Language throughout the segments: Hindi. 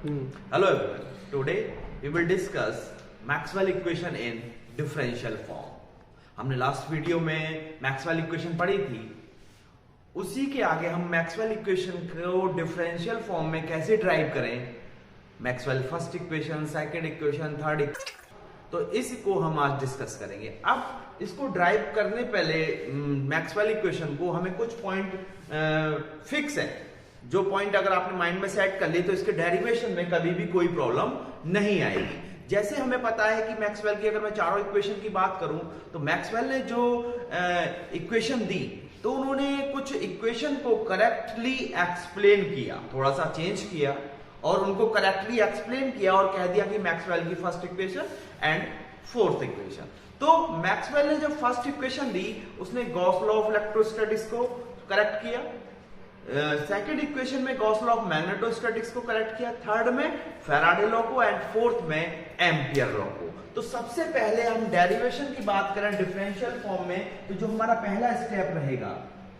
Hello everyone. Today we will discuss Maxwell equation in differential form. हमने लास्ट वीडियो में मैक्सवेल इक्वेशन पढ़ी थी, उसी के आगे हम मैक्सवेल इक्वेशन को डिफरेंशियल फॉर्म में कैसे ड्राइव करें, Maxwell first equation, second equation, third equation, तो इसको हम आज डिस्कस करेंगे। अब इसको ड्राइव करने पहले मैक्सवेल इक्वेशन को हमें कुछ पॉइंट फिक्स है, जो पॉइंट अगर आपने माइंड में सेट कर लिए तो इसके डेरिवेशन में कभी भी कोई प्रॉब्लम नहीं आएगी। जैसे हमें पता है कि मैक्सवेल की, अगर मैं चारों इक्वेशन की बात करूं तो मैक्सवेल ने जो इक्वेशन दी तो उन्होंने कुछ इक्वेशन को करेक्टली एक्सप्लेन किया, थोड़ा सा चेंज किया और उनको करेक्टली एक्सप्लेन किया और कह दिया कि मैक्सवेल की first equation and fourth equation. तो मैक्सवेल ने जो फर्स्ट इक्वेशन दी उसने गॉस लॉ ऑफ इलेक्ट्रोस्टैटिक्स को करेक्ट किया, सेकेंड इक्वेशन में गॉस लॉ ऑफ मैग्नेटोस्टैटिक्स को करेक्ट किया, थर्ड में फैराडे लॉ को एंड फोर्थ में एम्पियर लॉ को। तो सबसे पहले हम डेरिवेशन की बात करें डिफरेंशियल फॉर्म में, तो जो हमारा पहला स्टेप रहेगा,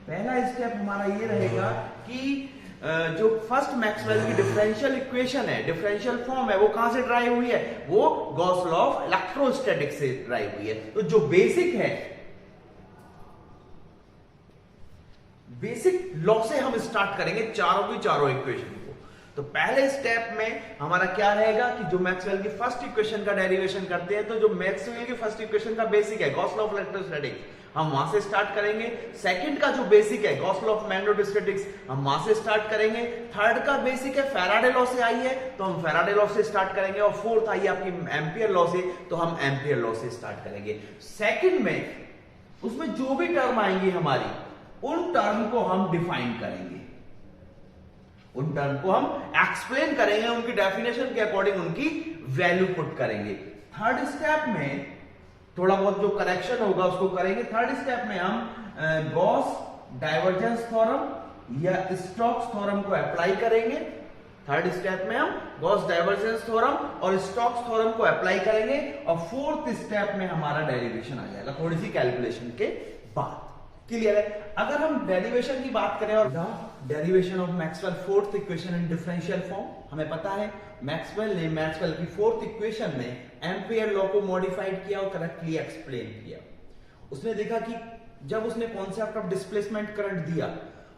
पहला स्टेप हमारा ये रहेगा कि जो फर्स्ट मैक्सवेल की डिफरेंशियल इक्वेशन है, डिफरेंशियल फॉर्म है, वो कहां से ड्राइव हुई है? वो गॉस लॉ ऑफ इलेक्ट्रोस्टैटिक्स से ड्राइव हुई है। तो जो बेसिक है, बेसिक लॉ से हम स्टार्ट करेंगे चारों की चारों इक्वेशन को। तो पहले स्टेप में हमारा क्या रहेगा कि जो मैक्सवेल की फर्स्ट इक्वेशन का डेरिवेशन करते हैं, तो जो मैक्सवेल की फर्स्ट इक्वेशन का बेसिक है गॉस लॉ ऑफ इलेक्ट्रोस्टैटिक्स, हम वहां से स्टार्ट करेंगे। सेकंड का जो बेसिक है गॉस लॉ ऑफ मैग्नेटोस्टैटिक्स, हम वहां से स्टार्ट करेंगे। थर्ड का बेसिक है फैराडे लॉ से आई है, तो हम फैराडे लॉ से स्टार्ट करेंगे। और फोर्थ आई है आपकी एम्पियर लॉ से, तो हम एम्पियर लॉ से स्टार्ट करेंगे। सेकंड में उसमें जो भी टर्म आएंगी हमारी, उन टर्म को हम डिफाइन करेंगे, उन टर्म को हम एक्सप्लेन करेंगे, उनकी डेफिनेशन के अकॉर्डिंग उनकी वैल्यू पुट करेंगे। थर्ड स्टेप में थोड़ा बहुत जो करेक्शन होगा उसको करेंगे। थर्ड स्टेप में हम गॉस डाइवर्जेंस थ्योरम या स्टोक्स थ्योरम को अप्लाई करेंगे। थर्ड स्टेप में हम गॉस डाइवर्जेंस थ्योरम और स्टोक्स थ्योरम को अप्लाई करेंगे। और फोर्थ स्टेप में हमारा डेरिवेशन आ जाएगा थोड़ी सी कैलकुलेशन के बाद। क्लियर है? अगर हम डेरिवेशन की बात करें और derivation of Maxwell fourth equation in differential form, हमें पता है मैक्सवेल ने मैक्सवेल की फोर्थ इक्वेशन में एम्पियर लॉ को मॉडिफाइड किया और करेक्टली एक्सप्लेन किया। उसने देखा कि जब उसने कॉन्सेप्ट ऑफ डिस्प्लेसमेंट करंट दिया,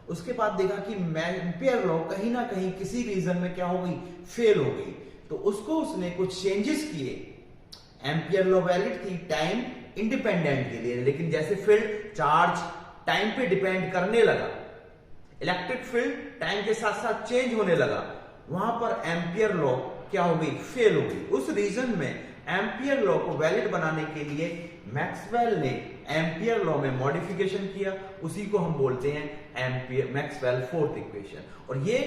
उसके बाद देखा कि एम्पियर लॉ कहीं ना कहीं किसी रीजन में क्या हो गई, फेल हो गई। तो उसको उसने कुछ चेंजेस किए। एम्पियर लॉ वैलिड थी टाइम इंडिपेंडेंट के लिए, लेकिन जैसे फील्ड चार्ज टाइम पे डिपेंड करने लगा, इलेक्ट्रिक फील्ड टाइम के साथ साथ चेंज होने लगा, वहां पर एम्पियर लॉ क्या हो गई, फेल हो गई। उस रीजन में एम्पियर लॉ को वैलिड बनाने के लिए मैक्सवेल ने एम्पियर लॉ में मॉडिफिकेशन किया, उसी को हम बोलते हैं एम्पियर मैक्सवेल फोर्थ इक्वेशन। और ये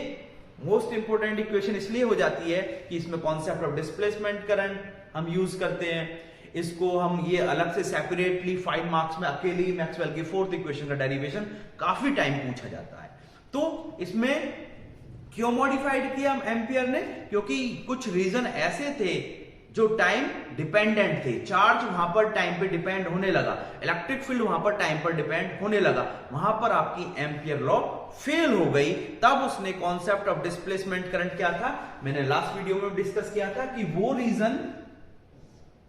मोस्ट इंपोर्टेंट इक्वेशन इसलिए हो जाती है कि इसमें कॉन्सेप्ट ऑफ डिस्प्लेसमेंट करंट हम यूज करते हैं। इसको हम ये अलग से सेपरेटली 5 मार्क्स में अकेली मैक्सवेल की फोर्थ इक्वेशन का डेरिवेशन काफी टाइम पूछा जाता है। तो इसमें क्यों मॉडिफाइड किया एम्पियर ने? क्योंकि कुछ रीजन ऐसे थे जो टाइम डिपेंडेंट थे, चार्ज वहां पर टाइम पे डिपेंड होने लगा, इलेक्ट्रिक फील्ड वहां पर टाइम पर डिपेंड होने लगा, वहां पर आपकी एम्पियर लॉ फेल हो गई। तब उसने कॉन्सेप्ट ऑफ डिस्प्लेसमेंट करंट क्या था, मैंने लास्ट वीडियो में डिस्कस किया था कि वो रीजन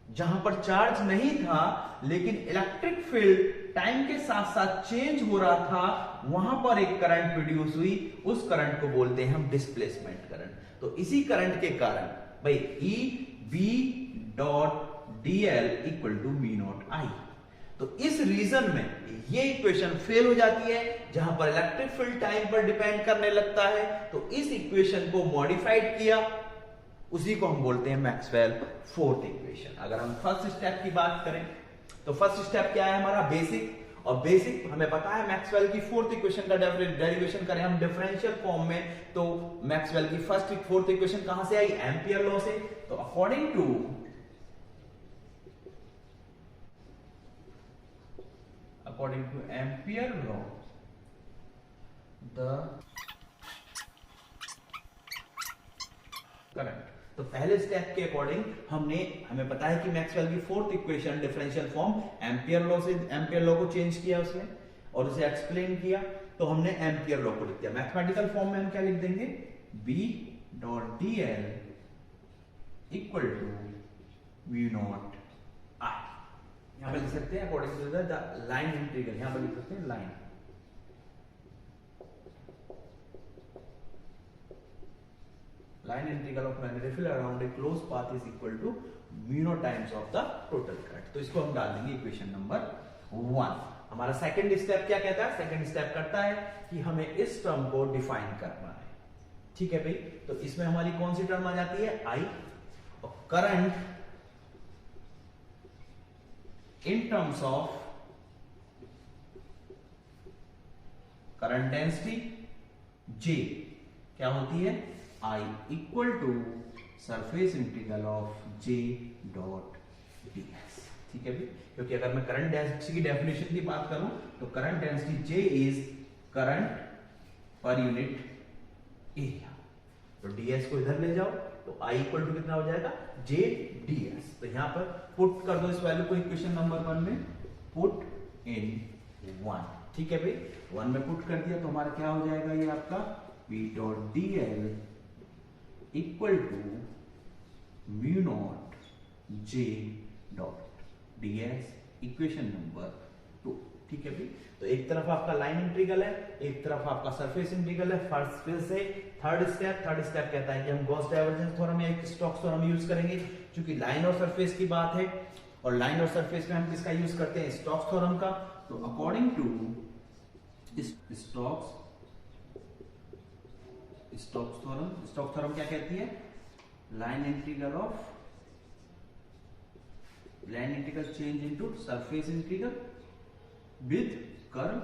जहां पर चार्ज नहीं था लेकिन इलेक्ट्रिक फील्ड टाइम के साथ साथ चेंज हो रहा था, वहां पर एक करंट प्रोड्यूस हुई, उस करंट को बोलते हैं हम डिस्प्लेसमेंट करंट। तो इसी करंट के कारण भाई ई B dot D L equal to mu not I. तो इस रीजन में ये इक्वेशन फेल हो जाती है, जहां पर इलेक्ट्रिक फील्ड टाइम पर डिपेंड करने लगता है। तो इस इक्वेशन को मॉडिफाइड किया, उसी को हम बोलते हैं मैक्सवेल फोर्थ इक्वेशन। अगर हम फर्स्ट स्टेप की बात करें तो फर्स्ट स्टेप क्या है हमारा, बेसिक। और बेसिक हमें पता है मैक्सवेल की फोर्थ इक्वेशन का डेरिवेशन करें हम डिफरेंशियल फॉर्म में, तो मैक्सवेल की फोर्थ इक्वेशन कहां से आई, एम्पियर लॉ से। तो according two ampere law the current. तो पहले स्टेप के अकॉर्डिंग हमें पता है कि मैक्सवेल की fourth equation differential form ampere law को चेंज किया उसने और उसे एक्सप्लेन किया। तो हमने एम्पियर लॉ को लिख दिया। मैथमेटिकल फॉर्म में हम क्या लिख देंगे, B dot dl equal to mu not I. यहां पर लिख सकते हैं according to the line integral, यहां पर लिख सकते हैं line integral of magnetic field around a close path is equal to mu not times of the total current. तो इसको हम डाल देंगे इक्वेशन नंबर 1। हमारा सेकंड स्टेप क्या कहता है? सेकंड स्टेप करता है कि हमें इस टर्म को डिफाइन करना है। ठीक है भाई, तो इसमें हमारी कौन सी टर्म आ जाती है? आई। और current in terms of current density J क्या होती है? I equal to surface integral of J dot ds। ठीक है भाई, क्योंकि अगर मैं करंट डेंसिटी की डेफिनेशन की बात करूं तो current density J is current per unit area. तो ds को इधर ले जाओ तो I इक्वल टू कितना हो जाएगा? J ds। तो यहां पर पुट कर दो इस वैल्यू को इक्वेशन नंबर 1 में, पुट इन 1। ठीक है भाई, 1 में पुट कर दिया तो हमारा क्या हो जाएगा? ये आपका P dot dl equal to mu naught J dot ds, equation number 2। ठीक है भाई, तो एक तरफ आपका लाइन इंटीग्रल है, एक तरफ आपका सरफेस इंटीग्रल है। फर्स्ट फिर से थर्ड स्टेप कहता है कि हम गॉस डाइवर्जेंस थ्योरम या एक स्टोक्स थ्योरम यूज करेंगे, क्योंकि लाइन और सरफेस की बात है और लाइन और सरफेस में हम किसका यूज करते हैं? स्टोक्स थ्योरम का। तो अकॉर्डिंग टू स्टोक्स थ्योरम क्या कहती है? Line integral change into surface integral with curve.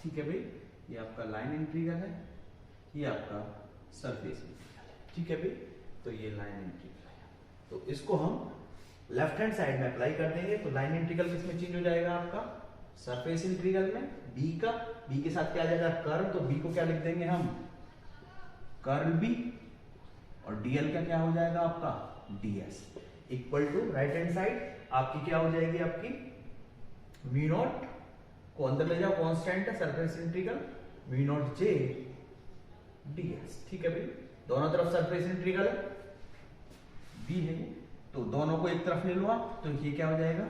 ठीक है भाई, ये आपका लाइन इंटीग्रल है, ये आपका सरफेस इंटीग्रल है। ठीक है भाई, तो ये लाइन इंटीग्रल है, तो इसको हम लेफ्ट हैंड साइड में अप्लाई कर देंगे। तो लाइन इंटीग्रल किसमें चेंज हो जाएगा? आपका सरफेस इंटीग्रल में, बी का, बी के साथ क्या आ जाएगा? कर्व। तो बी को क्या लिख देंगे हम? Curl B. और डीएल का क्या हो जाएगा आपका? ds equal to right hand side आपकी क्या हो जाएगी? आपकी म्यू नॉट को अंदर ले जाओ, कांस्टेंट है surface integral, mu naught J ds। ठीक है भाई, दोनों तरफ सरफेस इंटीग्रल है, b है ये, तो दोनों को एक तरफ ले लो आप, तो ये क्या हो जाएगा?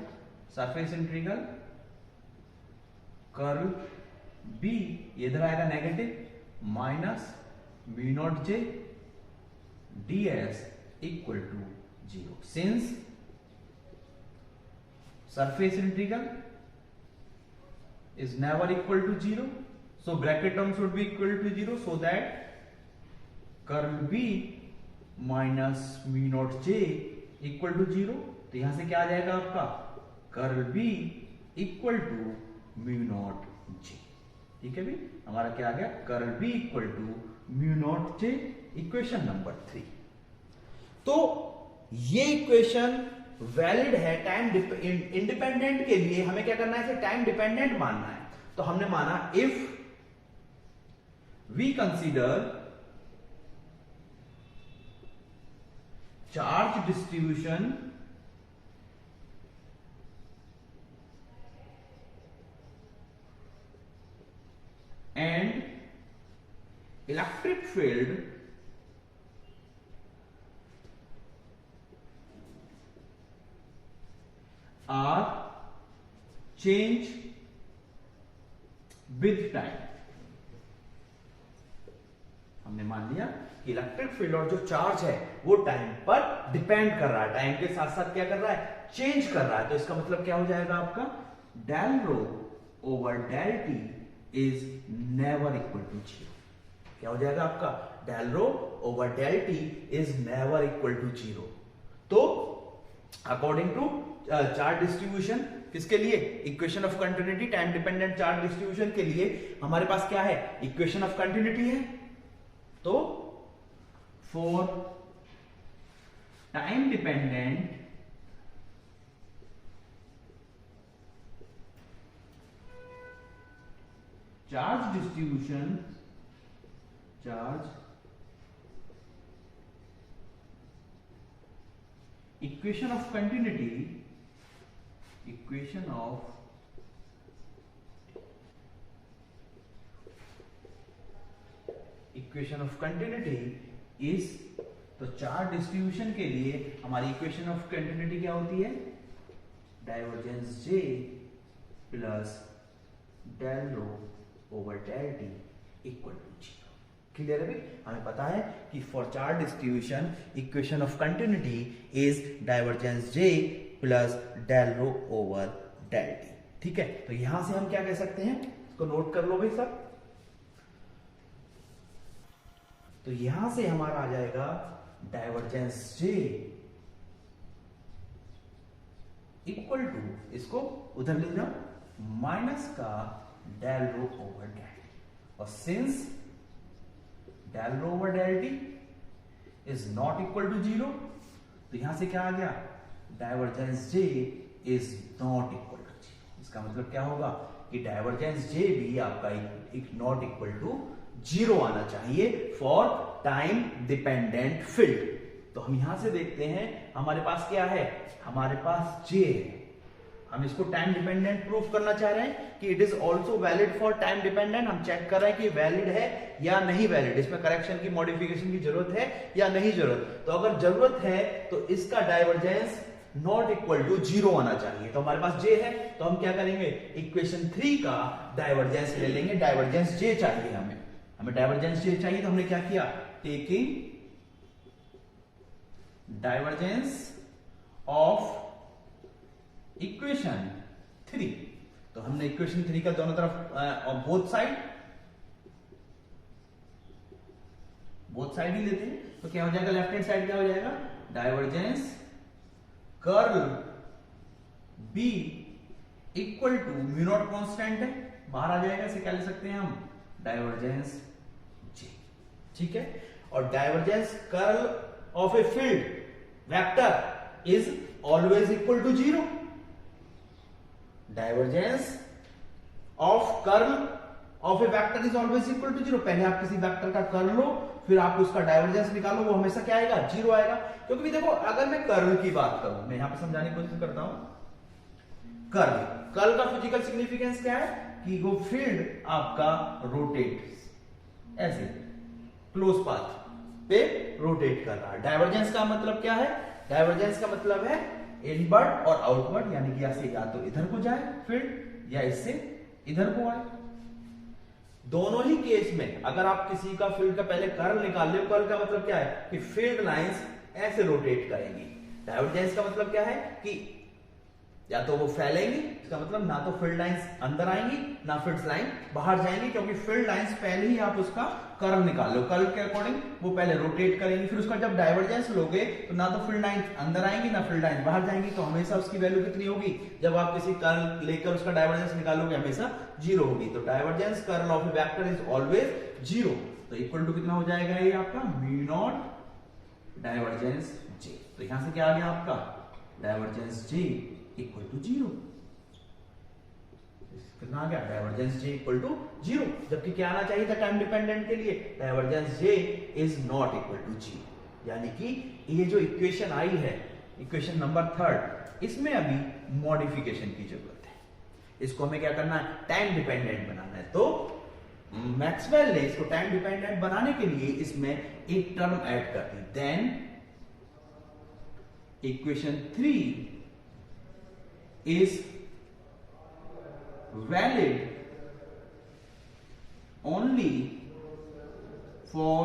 सरफेस इंटीग्रल कर्ल b, ये इधर आएगा negative, minus mu naught J ds equal to 0। Since surface integral is never equal to 0, so bracket term should be equal to 0, so that curl b minus mu naught J equal to 0। तो यहां से क्या आ जाएगा आपका? Curl b equal to mu naught J। ठीक है भाई, हमारा क्या आ गया? Curl b equal to mu naught J, equation number 3। तो ये इक्वेशन वैलिड है टाइम इंडिपेंडेंट के लिए। हमें क्या करना है? इसे टाइम डिपेंडेंट मानना है। तो हमने माना if we consider charge distribution and electric field are change with time। हमने मान लिया कि इलेक्ट्रिक फील्ड और जो चार्ज है वो टाइम पर डिपेंड कर रहा है, टाइम के साथ साथ क्या कर रहा है? चेंज कर रहा है। तो इसका मतलब क्या हो जाएगा आपका? Del rho over del t is never equal to 0। क्या हो जाएगा आपका? Del rho over del t is never equal to 0। तो अकॉर्डिंग टू चार्ज डिस्ट्रीब्यूशन किसके लिए? Equation of continuity, time dependent charge distribution के लिए हमारे पास क्या है? इक्वेशन ऑफ कंटिन्यूटी है। तो for time dependent charge distribution, charge equation of continuity, equation of equation of continuity is, तो चार्ट डिस्ट्रीब्यूशन के लिए हमारी इक्वेशन ऑफ कंटिन्यूटी क्या होती है, divergence J plus del rho over del t equal to 0। Clear है भाई? हमें पता है कि for chart distribution equation of continuity is divergence J plus del rho over del T. ठीक है, तो यहां से हम क्या कह सकते हैं, इसको नोट कर लो भाई सब। तो यहां से हमारा आ जाएगा डाइवर्जेंस J इक्वल टू, इसको उधर ले जाओ, माइनस का del rho over del t, और since del rho over del t is not equal to 0, तो यहां से क्या आ गया, divergence J is not equal to 0। इसका मतलब क्या होगा कि डाइवर्जेंस J भी आपका नॉट इक्वल टू 0 आना चाहिए फॉर टाइम डिपेंडेंट फील्ड। तो हम यहां से देखते हैं हमारे पास क्या है, हमारे पास J है, हम इसको टाइम डिपेंडेंट प्रूफ करना चाह रहे हैं कि it is also valid for time dependent. हम चेक कर रहे हैं कि वैलिड है या नहीं वैलिड, इसमें करेक्शन की मॉडिफिकेशन की जरूरत है या नहीं जरूरत। तो अगर जरूरत है तो इसका डाइवर्जेंस नॉट इक्वल टू 0 आना चाहिए। तो हमारे पास J है, तो हम क्या करेंगे, इक्वेशन 3 का डाइवर्जेंस ले लेंगे। डाइवर्जेंस J चाहिए हमें डाइवर्जेंस J चाहिए, तो हमने क्या किया, टेकिंग डाइवर्जेंस ऑफ इक्वेशन 3, तो हमने इक्वेशन 3 का दोनों तरफ बोथ साइड ही लेते हैं, तो क्या हो जाएगा, लेफ्ट हैंड साइड क्या हो जाएगा, divergence curl B equal to mu naught constant है, बाहर आ जाएगा, इसे क्या ले सकते हैं हम, डाइवर्जेंस J। ठीक है, और divergence curl of a field vector is always equal to 0। Divergence of curl of a vector is always equal to 0। पहले आप किसी वेक्टर का कर्ल लो, फिर आप उसका डाइवर्जेंस निकालो, वो हमेशा क्या आएगा, 0 आएगा। क्योंकि देखो अगर मैं कर्ल की बात करूं, मैं यहां पे समझाने की कोशिश करता हूं, कर्ल का फिजिकल सिग्निफिकेंस क्या है कि वो फील्ड आपका रोटेट ऐसे क्लोज पाथ पे रोटेट कर रहा है। डाइवर्जेंस का मतलब क्या है, डाइवर्जेंस का मतलब है इनवर्ड और आउटवर्ड, यानी कि ऐसे या तो इधर को जाए फील्ड या इससे इधर को आए। दोनों ही केस में अगर आप किसी का फील्ड का पहले कर्ल निकाल ले, कर्ल का मतलब क्या है कि फील्ड लाइंस ऐसे रोटेट करेंगी। डाइवर्जेंस का मतलब क्या है कि या तो वो फैलेंगी, इसका मतलब ना तो फील्ड लाइंस अंदर आएंगी ना फील्ड लाइन बाहर जाएंगी, क्योंकि फील्ड लाइंस पहले ही आप उसका कर्ल निकाल लो, कर्ल के अकॉर्डिंग वो पहले रोटेट करेंगी, फिर उसका जब डाइवर्जेंस लोगे तो ना तो फील्ड लाइंस अंदर आएंगी ना फील्ड लाइंस बाहर जाएंगी। तो हमेशा उसकी वैल्यू कितनी होगी, जब आप किसी कर्ल लेकर उसका डाइवर्जेंस निकालोगे हमेशा 0 होगी। तो divergence curl of a vector is always 0। तो इक्वल टू कितना हो जाएगा ये आपका, म्यू नॉट डाइवर्जेंस J। तो यहां से क्या आ गया आपका, डाइवर्जेंस J इक्वल टू 0। कितना आ गया, डाइवर्जेंस J इक्वल टू 0, जबकि क्या आना चाहिए था टाइम डिपेंडेंट के लिए, divergence J is not equal to 0। यानी कि ये जो इक्वेशन आई है, इक्वेशन नंबर 3, इसमें अभी मॉडिफिकेशन की जरूरत है। इसको हमें क्या करना है, टाइम डिपेंडेंट बनाना है। तो मैक्सवेल ने इसको टाइम डिपेंडेंट बनाने के लिए इसमें एक टर्म ऐड कर दी, then equation 3 is valid only for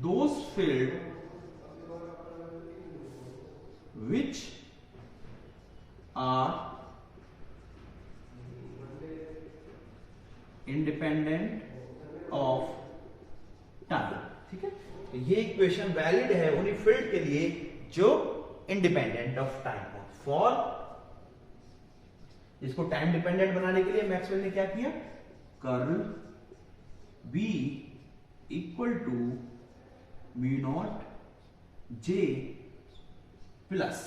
those fields which are independent of time। ठीक है, तो ये इक्वेशन वैलिड है उन्हीं फील्ड के लिए जो इंडिपेंडेंट ऑफ टाइम हो। फॉर इसको टाइम डिपेंडेंट बनाने के लिए मैक्सवेल ने क्या किया, curl B equal to mu naught J plus,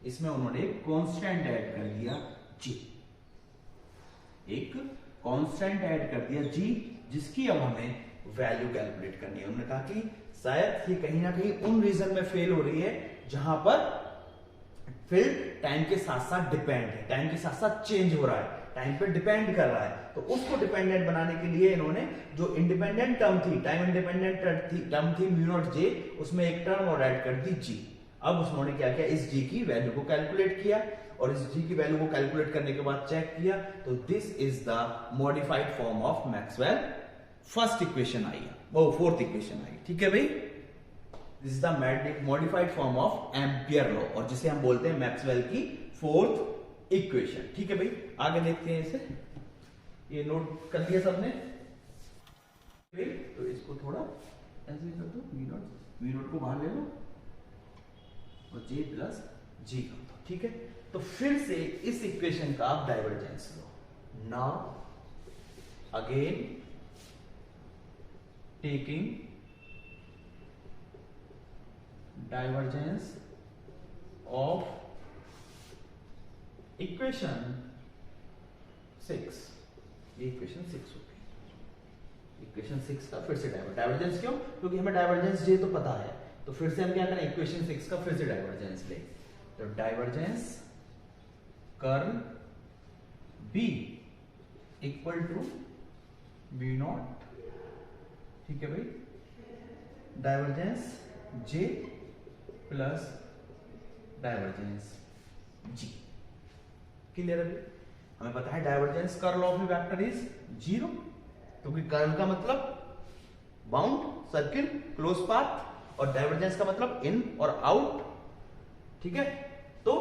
इसमें उन्होंने कांस्टेंट ऐड कर दिया G, एक कांस्टेंट ऐड कर दिया G, जिसकी अब हमें वैल्यू कैलकुलेट करनी है। उन्होंने कहा कि शायद ये कहीं ना कहीं उन रीजन में फेल हो रही है जहां पर फील्ड टाइम के साथ साथ डिपेंड है, टाइम के साथ साथ चेंज हो रहा है, टाइम पे डिपेंड कर रहा है। तो उसको डिपेंडेंट बनाने के लिए इन्होंने जो इंडिपेंडेंट टर्म थी, टाइम इंडिपेंडेंट टर्म थी म्यू नॉट जे, उसमें एक टर्म और ऐड कर दी जी। अब उन्होंने क्या किया, इस जी की वैल्यू को कैलकुलेट किया और इस जी की वैल्यू को कैलकुलेट करने के बाद चेक किया, तो this is the modified form of Maxwell first equation आई, वो फोर्थ इक्वेशन आई। ठीक है भाई, this is the modified form of Ampere law, और जिसे हम बोलते हैं मैक्सवेल की फोर्थ इक्वेशन। ठीक है भाई, आगे देखते हैं इसे, ये नोट कर लिया सबने, तो इसको थोड़ा ऐसे कर दो, वी नोट को बाहर ले लो और जे प्लस जी कर दो। ठीक है, तो फिर से इस इक्वेशन का आप divergence low. Now again taking divergence of equation 6, ये इक्वेशन 6 होगी। इक्वेशन 6 का फिर से डाइवर्जेंस क्यों? क्योंकि हमें डाइवर्जेंस जे तो पता है, तो फिर से हम क्या करें, इक्वेशन 6 का फिर से डाइवर्जेंस ले। तो divergence curl B equal to B naught, ठीक है भाई, divergence J plus divergence G. Clear है? हमें पता है divergence curl of vector is 0, क्योंकि कर्ल का मतलब बाउंड, सर्किल, क्लोज पाथ, और डाइवर्जेंस का मतलब इन और आउट। ठीक है, तो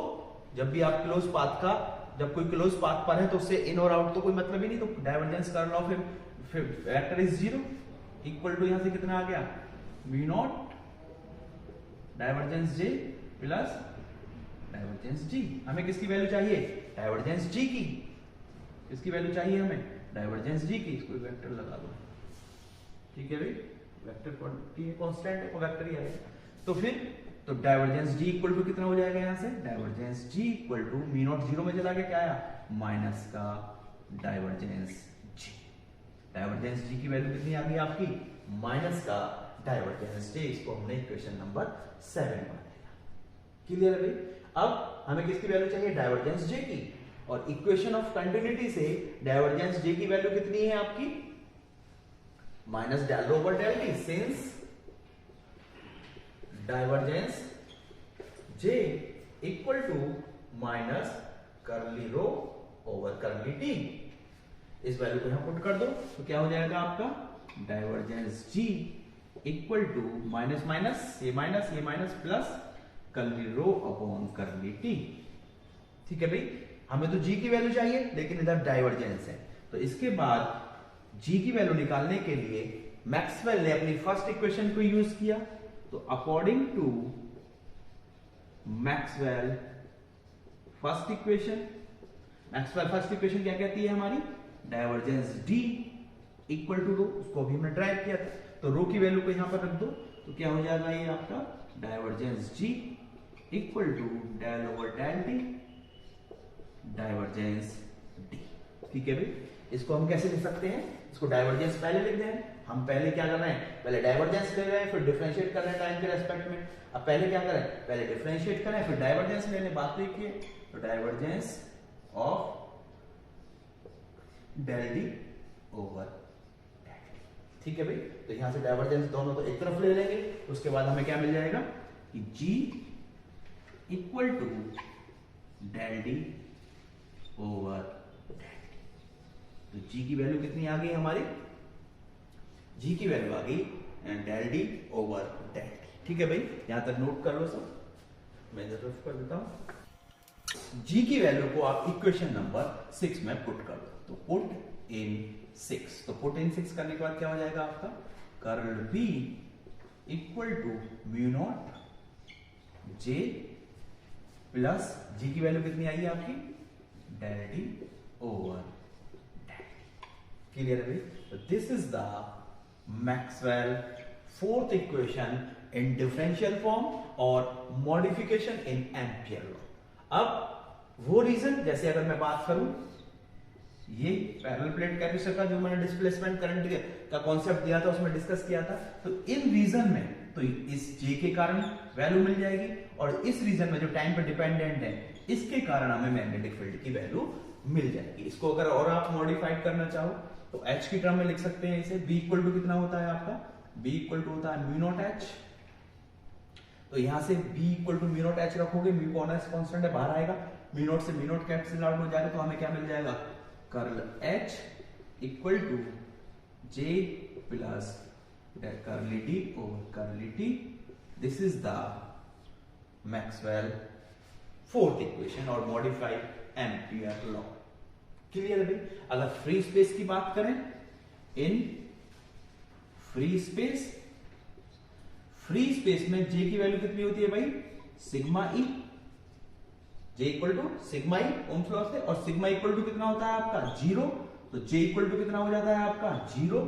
जब भी आप क्लोज पाथ का, जब कोई क्लोज पाथ पर है तो उससे इन और आउट तो कोई मतलब ही नहीं, तो divergence curl of vector is 0 equal to, यहां से कितना आ गया, v naught divergence J plus divergence G. हमें किसकी वैल्यू चाहिए, डाइवर्जेंस जी की। किसकी वैल्यू चाहिए हमें, डाइवर्जेंस जी की। इसको वेक्टर लगा दो। ठीक है भाई, वेक्टर क्वांटिटी कांस्टेंट है, वेक्टर ही आएगा। तो फिर तो डाइवर्जेंस जी इक्वल टू कितना हो जाएगा, यहां से divergence G equal to mu naught 0 में चला गया, क्या आया, माइनस का डाइवर्जेंस जी। डाइवर्जेंस जी की वैल्यू कितनी आ गई आपकी, माइनस का डाइवर्जेंस जी। इसको हमने इक्वेशन नंबर 7 पढ़ लिया। क्लियर है भाई? अब हमें किसकी वैल्यू चाहिए, डाइवर्जेंस जे की, और इक्वेशन ऑफ कंटिन्यूटी से डाइवर्जेंस जे की वैल्यू कितनी है आपकी, minus del rho over del t, since divergence J equal to minus curly rho over curly t. इस वैल्यू को यहां पुट कर दो तो क्या हो जाएगा आपका, divergence G equal to minus minus ये minus plus curly rho upon curly t. ठीक है भाई, हमें तो जी की वैल्यू चाहिए लेकिन इधर डाइवर्जेंस है, तो इसके बाद जी की वैल्यू निकालने के लिए मैक्सवेल ने अपनी फर्स्ट इक्वेशन को यूज किया। तो according to Maxwell first equation, Maxwell first equation क्या कहती है हमारी, divergence D equal to rho, उसको अभी हमने ड्राइव किया था, तो रो की वैल्यू को यहां पर रख दो, तो क्या हो जाएगा ये आपका divergence G equal to del over del t divergence D. ठीक है भाई, इसको हम कैसे लिख सकते हैं, इसको डाइवर्जेंस पहले लिख दें। हम पहले क्या करना है, पहले डाइवर्जेंस ले रहे हैं, फिर डिफरेंशिएट कर रहे हैं टाइम के रेस्पेक्ट में। अब पहले क्या करें, पहले डिफरेंशिएट करें फिर डाइवर्जेंस ले लें, बात लिखिए। तो divergence of del D over del T. ठीक है भाई, तो यहां से डाइवर्जेंस दोनों तो एक तरफ ले लेंगे, उसके बाद हमें क्या मिल जाएगा कि G equal to del D over del t. तो जी की वैल्यू कितनी आ गई हमारी, जी की वैल्यू आ गई del D over del T. ठीक है भाई, यहां तक नोट कर लो सब, मैं रफ कर देता हूं। जी की वैल्यू को आप इक्वेशन नंबर 6 में पुट कर दो, तो पुट इन 6। तो पुट इन 6 करने के बाद क्या हो जाएगा आपका, curl B equal to mu naught J plus G की वैल्यू कितनी आई आपकी, del D over del t. Clear है भाई? तो this is the Maxwell fourth equation in differential form और मॉडिफिकेशन इन एम्पियर लॉ। अब वो रीजन, जैसे अगर मैं बात करूं, ये पैरेलल प्लेट कैपेसिटर का जो मैंने डिस्प्लेसमेंट करंट का कॉन्सेप्ट दिया था उसमें डिस्कस किया था, तो इन रीजन में तो इस जे के कारण वैल्यू मिल जाएगी, और इस रीजन में जो टाइम पर डिपेंडेंट है इसके कारण हमें मैग्नेटिक फील्ड की वैल्यू मिल जाएगी। इसको अगर और आप मॉडिफाइड करना चाहो तो एच की टर्म में लिख सकते हैं इसे। बी इक्वल टू कितना होता है आपका, बी इक्वल टू होता है म्यू नॉट एच। तो यहां से B equal to mu naught H रखोगे, म्यू कॉन्स्टेंट कांस्टेंट है बाहर आएगा, म्यू नॉट से म्यू नॉट कैंसिल आउट हो जाएगा, तो हमें क्या मिल जाएगा, curl H equal to J plus curly D over curly T. This is the Maxwell fourth equation और मॉडिफाइड एम्पियर लॉ। क्लियर है भाई। अगर फ्री स्पेस की बात करें, इन फ्री स्पेस में जे की वैल्यू कितनी होती है भाई, sigma E, J equal to sigma E ohm's law से, और सिग्मा इक्वल टू कितना होता है आपका, जीरो। तो जे इक्वल टू कितना हो जाता है आपका, जीरो।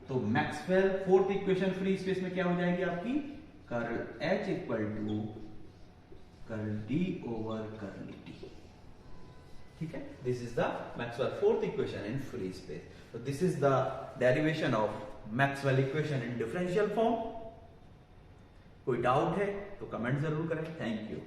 तो Maxwell fourth equation free space में क्या हो जाएगी आपकी, curl H equal to curl D over curl t. ठीक है, this is the Maxwell fourth equation in free space. तो this is the derivation of Maxwell equation in differential form. कोई डाउट है तो कमेंट जरूर करें। Thank you.